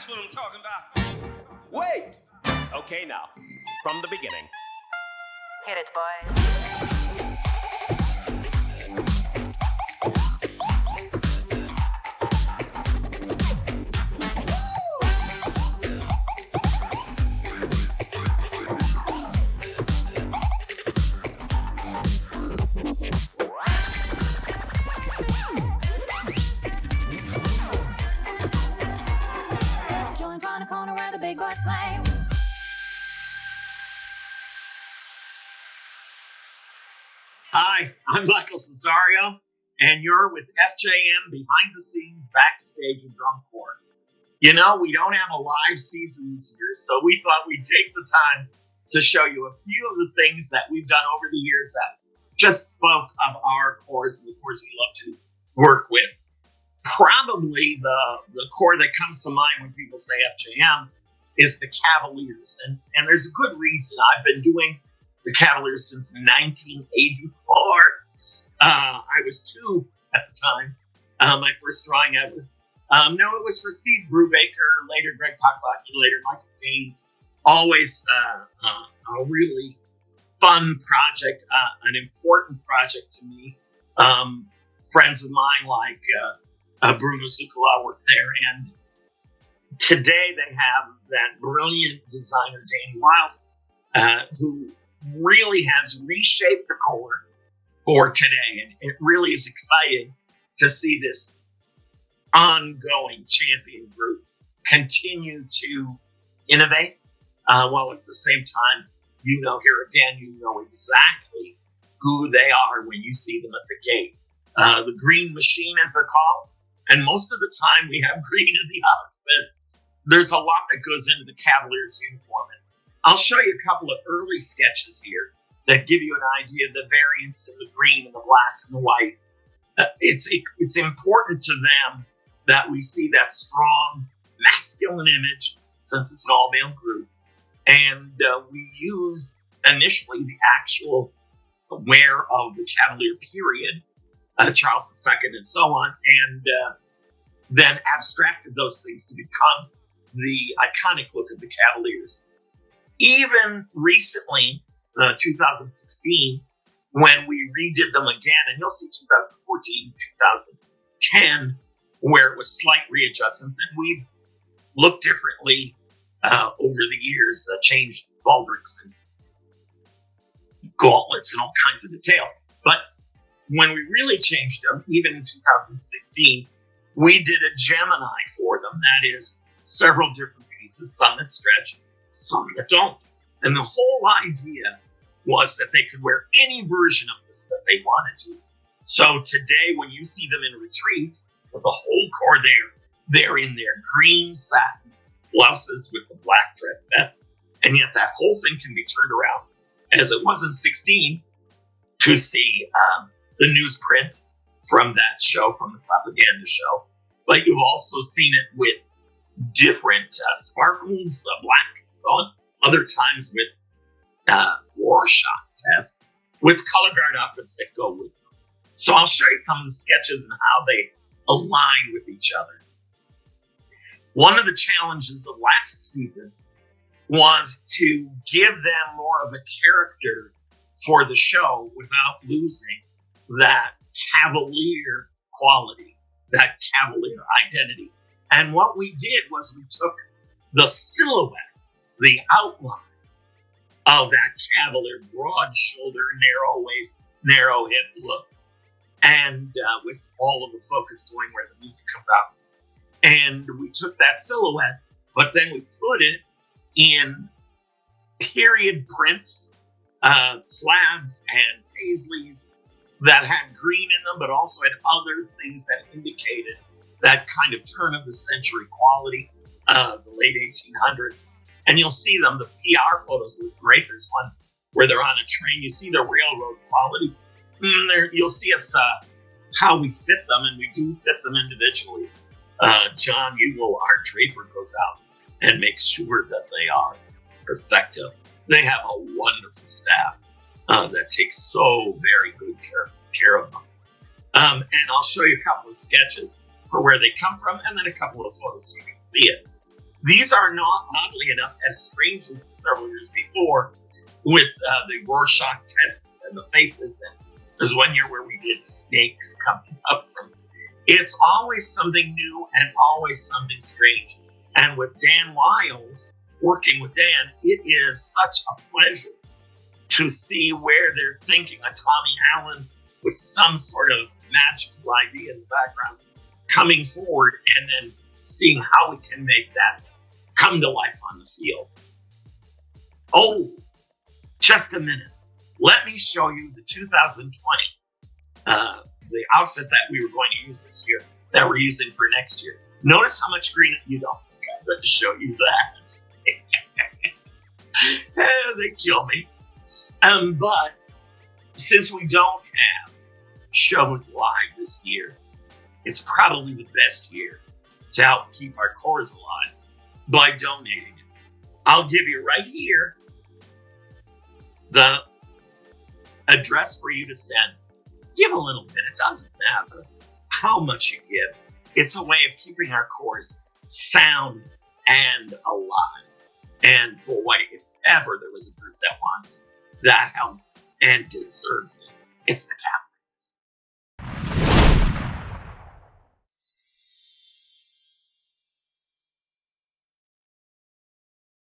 what I'm talking about. Wait! Okay, now, from the beginning. Hit it, boys. Join from the corner where the big boys claim. Hi, I'm Michael Cesario, and you're with FJM Behind the Scenes Backstage at Drum Corps. You know, we don't have a live season this year, so we thought we'd take the time to show you a few of the things that we've done over the years that just spoke of our corps and the corps we love to work with. Probably the corps that comes to mind when people say FJM is the Cavaliers, and there's a good reason. I've been doing the Cavaliers since 1984. I was 2 at the time. My first drawing ever. No, it was for Steve Brubaker, later Greg Poklocki, later Michael Gaines. Always a really fun project, an important project to me. Friends of mine like Bruno Zuccala worked there, and today they have that brilliant designer, Danny Wiles, who really has reshaped the corps for today. And it really is exciting to see this ongoing champion group continue to innovate, while at the same time, you know exactly who they are when you see them at the gate. The green machine, as they're called, and most of the time we have green in the outfit. There's a lot that goes into the Cavaliers uniform. I'll show you a couple of early sketches here that give you an idea of the variance in the green and the black and the white. It's important to them that we see that strong masculine image, since it's an all-male group. And we used initially the actual wear of the Cavalier period, Charles II and so on, and then abstracted those things to become the iconic look of the Cavaliers. Even recently, 2016, when we redid them again, and you'll see 2014, 2010, where it was slight readjustments, and we've looked differently over the years, changed baldricks and gauntlets and all kinds of details. But when we really changed them, even in 2016, we did a Gemini for them. That is, several different pieces, some that stretch, some that don't. And the whole idea was that they could wear any version of this that they wanted to. So today, when you see them in retreat, with the whole corps there, they're in their green satin blouses with the black dress vest. And yet that whole thing can be turned around, as it was in 16, to see the newsprint from that show, from the propaganda show. But you've also seen it with different sparkles, black and so on. Other times with Rorschach tests, with color guard outfits that go with them. So I'll show you some of the sketches and how they align with each other. One of the challenges of last season was to give them more of a character for the show without losing that Cavalier quality, that Cavalier identity. And what we did was we took the silhouette, the outline of that Cavalier broad shoulder, narrow waist, narrow hip look, and with all of the focus going where the music comes out. And we took that silhouette, but then we put it in period prints, plaids and paisleys that had green in them, but also had other things that indicated that kind of turn of the century quality, the late 1800s. And you'll see them, the PR photos look great. There's one where they're on a train. You see the railroad quality. You'll see us, how we fit them, and we do fit them individually. John Ewell, our draper, goes out and makes sure that they are perfecto. They have a wonderful staff that takes so very good care of them. And I'll show you a couple of sketches for where they come from, and then a couple of photos so you can see it. These are not, oddly enough, as strange as several years before with the Rorschach tests and the faces. And there's one year where we did snakes coming up from. It's always something new and always something strange. And with Dan Wiles, working with Dan, it is such a pleasure to see where they're thinking. A Tommy Allen with some sort of magical idea in the background coming forward, and then seeing how we can make that come to life on the field. Oh, just a minute. Let me show you the 2020, the outfit that we were going to use this year, that we're using for next year. Notice how much green, you don't think I'm going to show you that. They kill me. But since we don't have shows live this year, it's probably the best year to help keep our cores alive by donating it. I'll give you right here the address for you to send. Give a little bit. It doesn't matter how much you give. It's a way of keeping our cores sound and alive. And boy, if ever there was a group that wants that help and deserves it, it's the Cavaliers.